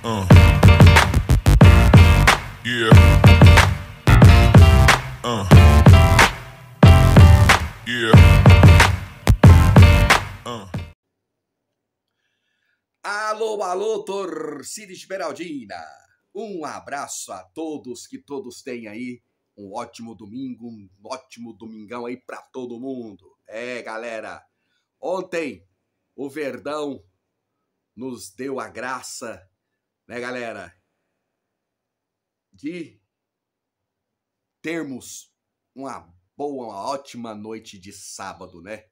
Uh. Yeah. Uh. Yeah. Alô, alô, torcida esmeraldina! Um abraço a todos, que todos tenham aí um ótimo domingo, um ótimo domingão aí pra todo mundo. Galera, ontem o Verdão nos deu a graça, né, galera, de termos uma boa, uma ótima noite de sábado, né?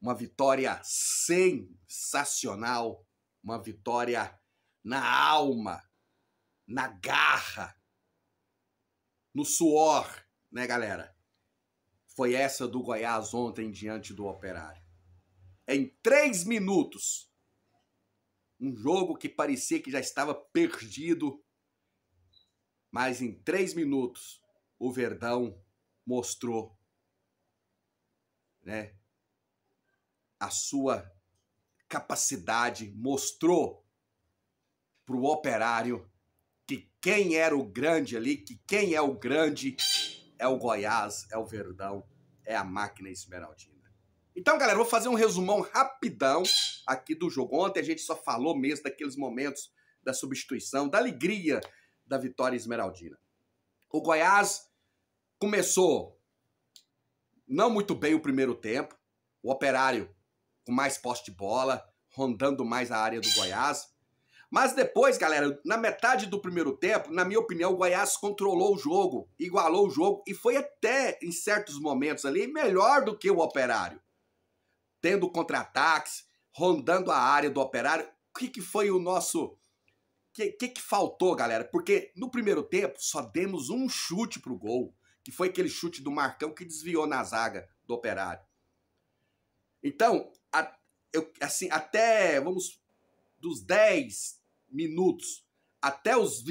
Uma vitória sensacional, uma vitória na alma, na garra, no suor, né, galera? Foi essa do Goiás ontem diante do Operário. Em 3 minutos, um jogo que parecia que já estava perdido, mas em 3 minutos o Verdão mostrou, né, a sua capacidade, mostrou para o Operário que quem era o grande ali, que quem é o grande é o Goiás, é o Verdão, é a máquina esmeraldina. Então, galera, vou fazer um resumão rapidão aqui do jogo. Ontem a gente só falou mesmo daqueles momentos da substituição, da alegria da vitória esmeraldina. O Goiás começou não muito bem o primeiro tempo, o Operário com mais posse de bola, rondando mais a área do Goiás. Mas depois, galera, na metade do primeiro tempo, na minha opinião, o Goiás controlou o jogo, igualou o jogo e foi até, em certos momentos ali, melhor do que o Operário. Tendo contra-ataques, rondando a área do Operário. O que foi o nosso... O que faltou, galera? Porque no primeiro tempo só demos um chute pro gol, que foi aquele chute do Marcão que desviou na zaga do Operário. Então, até, vamos, dos 10 minutos até os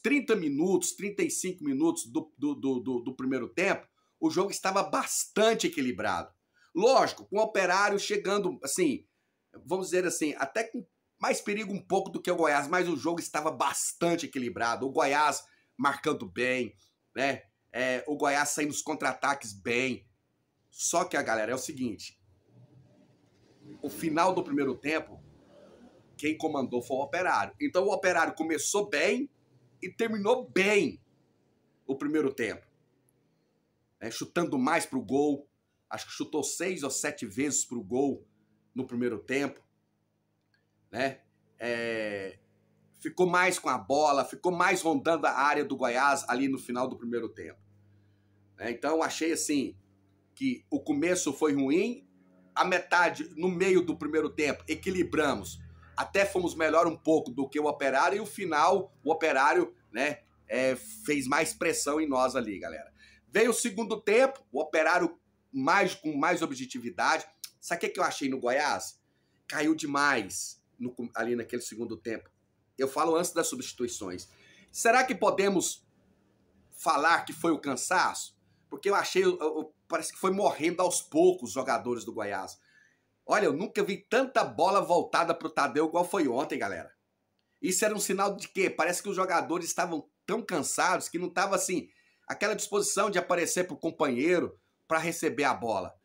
30 minutos, 35 minutos do primeiro tempo, o jogo estava bastante equilibrado. Lógico, com o Operário chegando, assim, vamos dizer assim, até com mais perigo um pouco do que o Goiás, mas o jogo estava bastante equilibrado. O Goiás marcando bem, né? O Goiás saindo nos contra-ataques bem. Só que, galera, é o seguinte, o final do primeiro tempo, quem comandou foi o Operário. Então o Operário começou bem e terminou bem o primeiro tempo. Chutando mais pro gol. Acho que chutou 6 ou 7 vezes pro gol no primeiro tempo. Né? Ficou mais com a bola, ficou mais rondando a área do Goiás ali no final do primeiro tempo. Então achei assim que o começo foi ruim, a metade, no meio do primeiro tempo, equilibramos. Até fomos melhor um pouco do que o Operário, e o final, o Operário, né, fez mais pressão em nós ali, galera. Veio o segundo tempo, o Operário com mais objetividade. Sabe o que eu achei no Goiás? Caiu demais ali naquele segundo tempo. Eu falo antes das substituições. Será que podemos falar que foi o cansaço? Porque eu achei, parece que foi morrendo aos poucos os jogadores do Goiás. Olha, eu nunca vi tanta bola voltada pro Tadeu igual foi ontem, galera. Isso era um sinal de quê? Parece que os jogadores estavam tão cansados que não estava assim, aquela disposição de aparecer pro companheiro para receber a bola.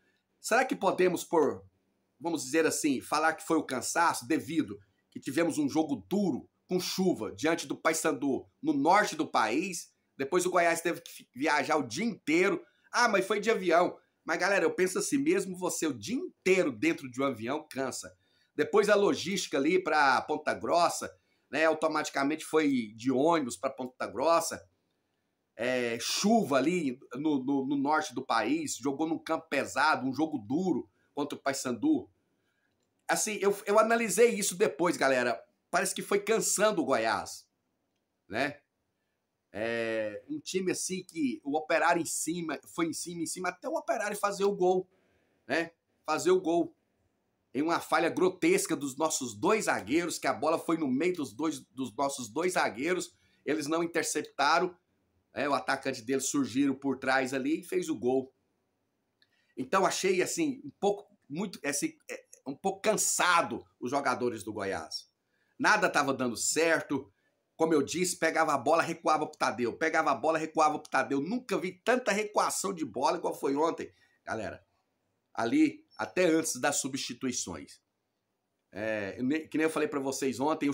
Será que podemos vamos dizer assim, falar que foi o cansaço devido que tivemos um jogo duro, com chuva, diante do Paysandu, no norte do país? Depois o Goiás teve que viajar o dia inteiro. Ah, mas foi de avião. Mas, galera, eu penso assim, mesmo você o dia inteiro dentro de um avião, cansa. Depois a logística ali para Ponta Grossa, né, automaticamente foi de ônibus para Ponta Grossa. Chuva ali no norte do país, jogou num campo pesado, um jogo duro contra o Paysandu. Assim, eu analisei isso depois, galera. Parece que foi cansando o Goiás, né? Um time assim que o Operário foi em cima, até o Operário fazer o gol, né? Fazer o gol. Em uma falha grotesca dos nossos 2 zagueiros, que a bola foi no meio dos nossos 2 zagueiros, eles não interceptaram, o atacante deles surgiram por trás ali e fez o gol. Então achei assim, um pouco cansado os jogadores do Goiás. Nada estava dando certo. Como eu disse, pegava a bola, recuava pro Tadeu. Pegava a bola, recuava pro Tadeu. Nunca vi tanta recuação de bola igual foi ontem, galera. Ali, até antes das substituições. Que nem eu falei para vocês ontem,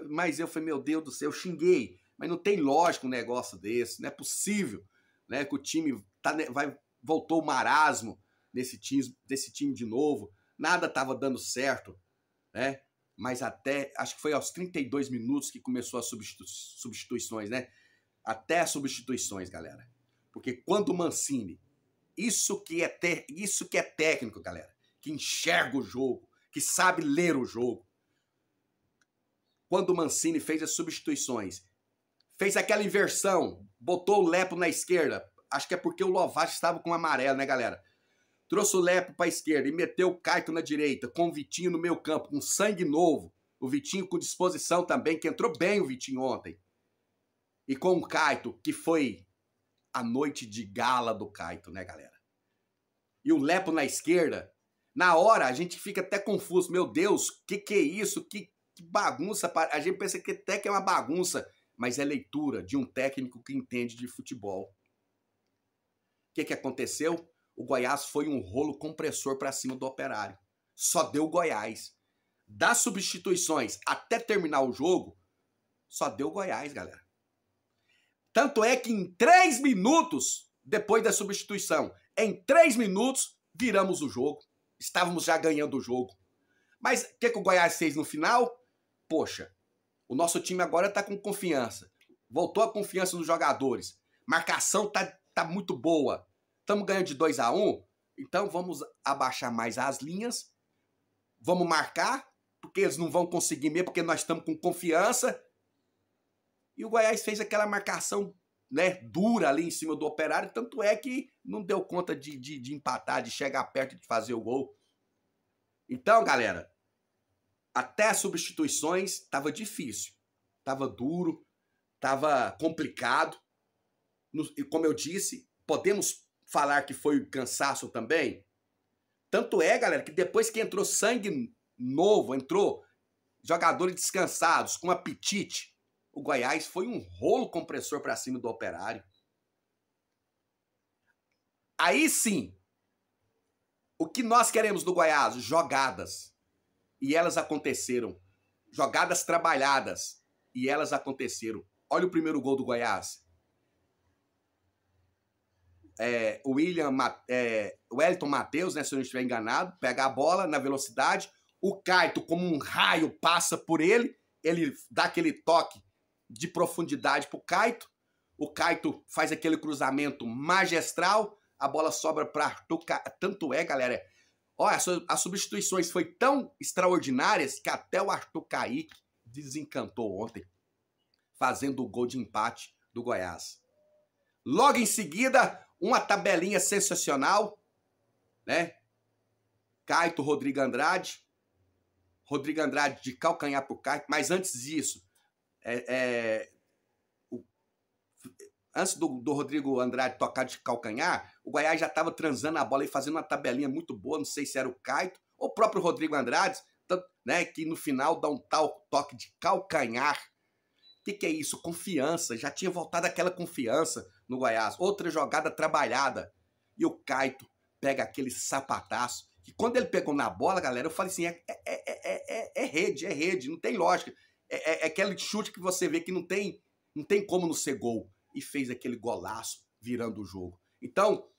mas eu falei, meu Deus do céu, eu xinguei. Mas não tem lógica um negócio desse. Não é possível, né, que o time voltou o marasmo desse time de novo. Nada estava dando certo, né? Mas acho que foi aos 32 minutos que começou as substituições, né? Até as substituições, galera. Porque quando o Mancini, isso que é técnico, galera, que enxerga o jogo, que sabe ler o jogo. Quando o Mancini fez as substituições, fez aquela inversão, botou o Lepo na esquerda, acho que é porque o Lovato estava com amarelo, né, galera? Trouxe o Lepo para a esquerda e meteu o Caito na direita, com o Vitinho no meio campo, com sangue novo. O Vitinho com disposição também, que entrou bem o Vitinho ontem. E com o Caito, que foi a noite de gala do Caito, né, galera? E o Lepo na esquerda, na hora a gente fica até confuso. Meu Deus, que é isso? Que bagunça. A gente pensa que até que é uma bagunça, mas é leitura de um técnico que entende de futebol. O que aconteceu? O Goiás foi um rolo compressor para cima do Operário. Só deu Goiás. Das substituições até terminar o jogo, só deu Goiás, galera. Tanto é que em 3 minutos, depois da substituição, em 3 minutos, viramos o jogo. Estávamos já ganhando o jogo. Mas o que o Goiás fez no final? Poxa, o nosso time agora está com confiança. Voltou a confiança nos jogadores. Marcação tá muito boa. Estamos ganhando de 2-1, então vamos abaixar mais as linhas, vamos marcar, porque eles não vão conseguir mesmo, porque nós estamos com confiança. E o Goiás fez aquela marcação, né, dura ali em cima do Operário, tanto é que não deu conta de empatar, de chegar perto de fazer o gol. Então, galera, até as substituições estava difícil, estava duro, estava complicado. E como eu disse, podemos falar que foi cansaço também? Tanto é, galera, que depois que entrou sangue novo, entrou jogadores descansados, com apetite, o Goiás foi um rolo compressor para cima do Operário. Aí sim, o que nós queremos do Goiás? Jogadas. E elas aconteceram. Jogadas trabalhadas. E elas aconteceram. Olha o primeiro gol do Goiás. O Wellington Matheus, né, se eu não estiver enganado, pega a bola na velocidade, o Caito, como um raio, passa por ele dá aquele toque de profundidade pro Caito, o Caito faz aquele cruzamento magistral, a bola sobra para Arthur. Tanto é, galera, as substituições foi tão extraordinárias que até o Arthur Kaique desencantou ontem, fazendo o gol de empate do Goiás. Logo em seguida, uma tabelinha sensacional, né? Caito, Rodrigo Andrade de calcanhar pro Caito, mas antes disso, antes do Rodrigo Andrade tocar de calcanhar, o Goiás já estava transando a bola e fazendo uma tabelinha muito boa, não sei se era o Caito ou o próprio Rodrigo Andrade, né, que no final dá um tal toque de calcanhar. O que é isso? Confiança. Já tinha voltado aquela confiança no Goiás. Outra jogada trabalhada. E o Caito pega aquele sapataço. Que quando ele pegou na bola, galera, eu falei assim, é rede, não tem lógica. É aquele chute que você vê que não tem como não ser gol. E fez aquele golaço virando o jogo. Então,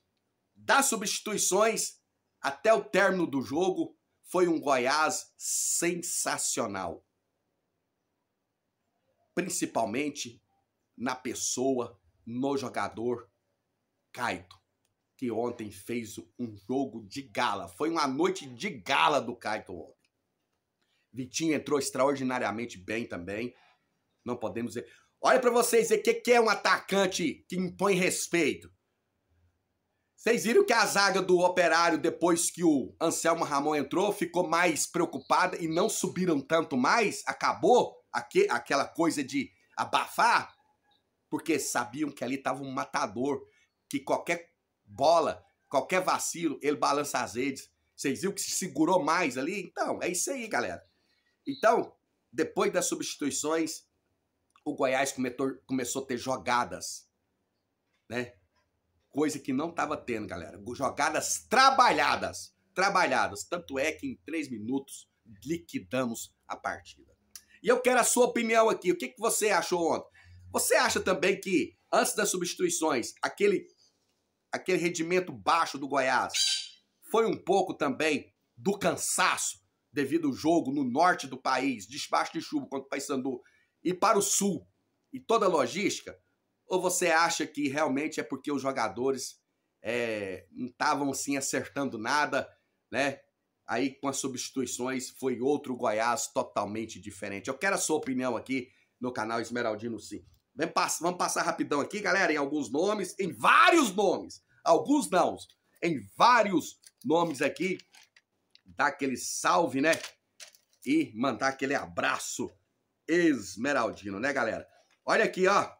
das substituições até o término do jogo, foi um Goiás sensacional. Principalmente na pessoa, no jogador Caito, que ontem fez um jogo de gala. Foi uma noite de gala do Caito ontem. Vitinho entrou extraordinariamente bem também. Não podemos dizer... Olha para vocês ver o que é um atacante que impõe respeito. Vocês viram que a zaga do Operário, depois que o Anselmo Ramon entrou, ficou mais preocupada e não subiram tanto mais? Acabou aquela coisa de abafar? Porque sabiam que ali estava um matador, que qualquer bola, qualquer vacilo, ele balança as redes. Vocês viram que se segurou mais ali? Então, é isso aí, galera. Então, depois das substituições, o Goiás começou a ter jogadas, né? Coisa que não estava tendo, galera. Jogadas trabalhadas. Tanto é que em 3 minutos liquidamos a partida. E eu quero a sua opinião aqui. O que você achou ontem? Você acha também que, antes das substituições, aquele rendimento baixo do Goiás foi um pouco também do cansaço devido ao jogo no norte do país, debaixo de chuva contra o Paysandu, e para o sul, e toda a logística? Ou você acha que realmente é porque os jogadores não estavam assim acertando nada, né? Aí com as substituições foi outro Goiás totalmente diferente. Eu quero a sua opinião aqui no canal Esmeraldino Sim. Vamos passar rapidão aqui, galera, em alguns nomes, em vários nomes. Alguns não, em vários nomes aqui. Dar aquele salve, né? E mandar aquele abraço esmeraldino, né, galera? Olha aqui, ó.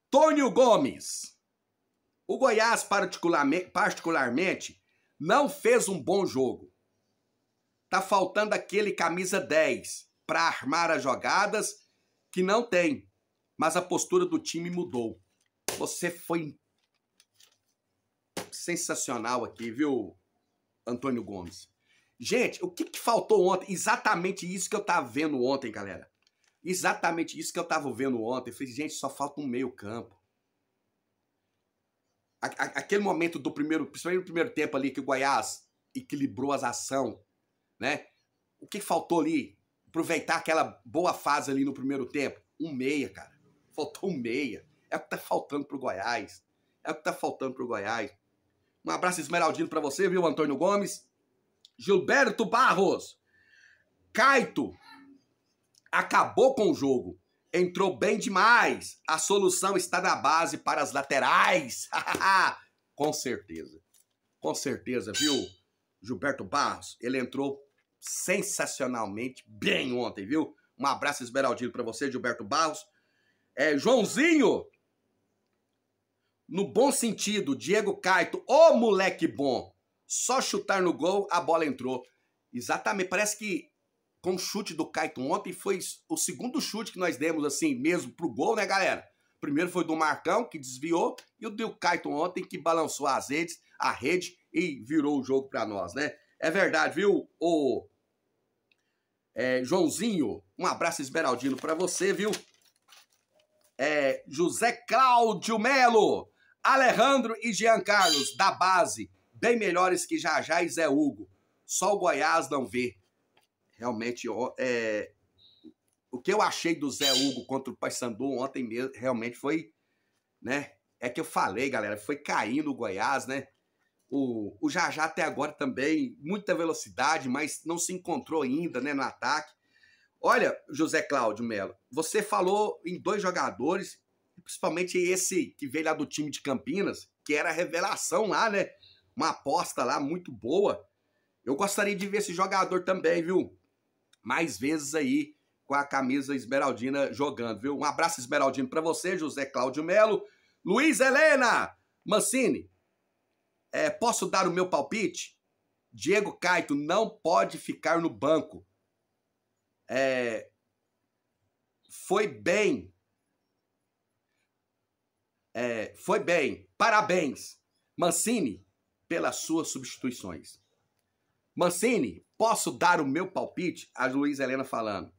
Antônio Gomes. O Goiás, particularmente, não fez um bom jogo. Tá faltando aquele camisa 10 para armar as jogadas que não tem. Mas a postura do time mudou. Você foi sensacional aqui, viu, Antônio Gomes? Gente, o que faltou ontem? Exatamente isso que eu tava vendo ontem, galera. Exatamente isso que eu tava vendo ontem. Eu falei, gente, só falta um meio campo. Aquele momento principalmente no primeiro tempo ali, que o Goiás equilibrou as ações, né? O que faltou ali? Aproveitar aquela boa fase ali no primeiro tempo. Um meia, cara. Faltou um meia. É o que tá faltando pro Goiás. Um abraço esmeraldino pra você, viu, Antônio Gomes? Gilberto Barros. Caito acabou com o jogo. Entrou bem demais. A solução está na base para as laterais. Com certeza. Com certeza, viu, Gilberto Barros? Ele entrou sensacionalmente bem ontem, viu? Um abraço esmeraldino para você, Gilberto Barros. Joãozinho. No bom sentido, Diego Caito, ô moleque bom. Só chutar no gol, a bola entrou. Exatamente, parece que com o chute do Caito ontem foi o segundo chute que nós demos assim mesmo pro gol, né, galera? O primeiro foi do Marcão, que desviou, e o do Caito ontem, que balançou a rede e virou o jogo pra nós, né? É verdade, viu, Joãozinho? Um abraço esmeraldino pra você, viu? José Cláudio Melo, Alejandro e Jean Carlos, da base, bem melhores que Jajá e Zé Hugo. Só o Goiás não vê. Realmente, o que eu achei do Zé Hugo contra o Paysandu ontem mesmo, realmente foi, né? É que eu falei, galera, foi caindo o Goiás, né? O Jajá até agora também, muita velocidade, mas não se encontrou ainda, né, no ataque. Olha, José Cláudio Melo, você falou em 2 jogadores, principalmente esse que veio lá do time de Campinas, que era a revelação lá, né? Uma aposta lá muito boa. Eu gostaria de ver esse jogador também, viu? Mais vezes aí com a camisa esmeraldina jogando, viu? Um abraço esmeraldino para você, José Cláudio Melo. Luiz Helena Mancini, posso dar o meu palpite? Diego Caito não pode ficar no banco. Foi bem. Parabéns, Mancini, pelas suas substituições. Mancini, posso dar o meu palpite? A Luiz Helena falando.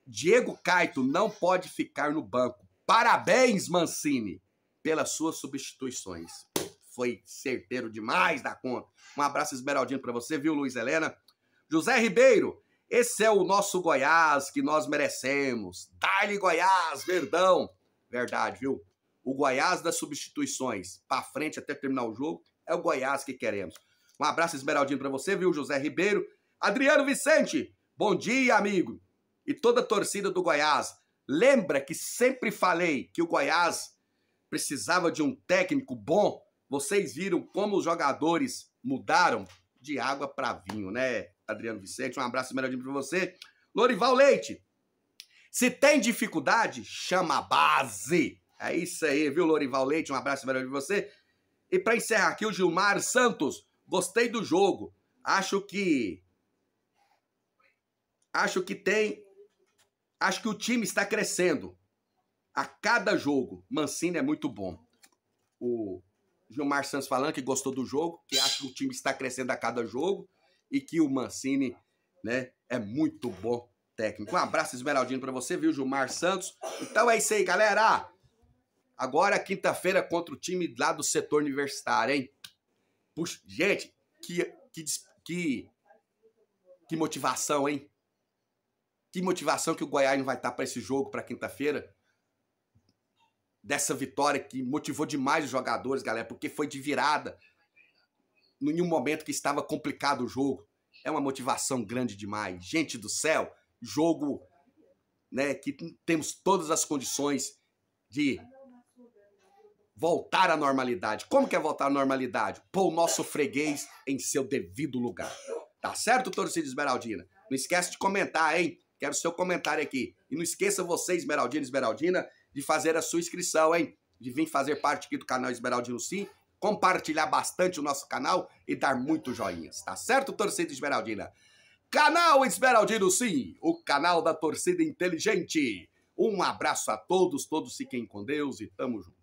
Diego Caito não pode ficar no banco. Parabéns, Mancini, pelas suas substituições. Foi certeiro demais da conta. Um abraço esmeraldino para você, viu, Luiz Helena? José Ribeiro, esse é o nosso Goiás que nós merecemos. Dá-lhe Goiás, Verdão. Verdade, viu? O Goiás das substituições, para frente até terminar o jogo, é o Goiás que queremos. Um abraço esmeraldino para você, viu, José Ribeiro? Adriano Vicente, bom dia, amigo. E toda a torcida do Goiás, lembra que sempre falei que o Goiás precisava de um técnico bom? Vocês viram como os jogadores mudaram de água para vinho, né, Adriano Vicente? Um abraço esmeraldino para você. Lorival Leite, se tem dificuldade, chama a base. É isso aí, viu, Lorival Leite? Um abraço esmeraldino para você. E para encerrar aqui, o Gilmar Santos, gostei do jogo, Acho que o time está crescendo a cada jogo. Mancini é muito bom. O Gilmar Santos falando que gostou do jogo, que acha que o time está crescendo a cada jogo e que o Mancini, né, é muito bom técnico. Um abraço esmeraldino para você, viu, Gilmar Santos? Então é isso aí, galera. Agora quinta-feira contra o time lá do setor universitário, hein? Puxa, gente, que motivação, hein? Que motivação que o Goiás não vai estar para esse jogo, para quinta-feira. Dessa vitória que motivou demais os jogadores, galera, porque foi de virada em um momento que estava complicado o jogo. É uma motivação grande demais. Gente do céu, jogo, né, que temos todas as condições de voltar à normalidade. Como que é voltar à normalidade? Pôr o nosso freguês em seu devido lugar. Tá certo, torcida esmeraldina? Não esquece de comentar, hein? Quero seu comentário aqui. E não esqueça você, esmeraldino, esmeraldina, de fazer a sua inscrição, hein? De vir fazer parte aqui do canal Esmeraldino Sim, compartilhar bastante o nosso canal e dar muitos joinhas. Tá certo, torcida esmeraldina? Canal Esmeraldino Sim, o canal da torcida inteligente. Um abraço a todos, todos fiquem com Deus e tamo junto.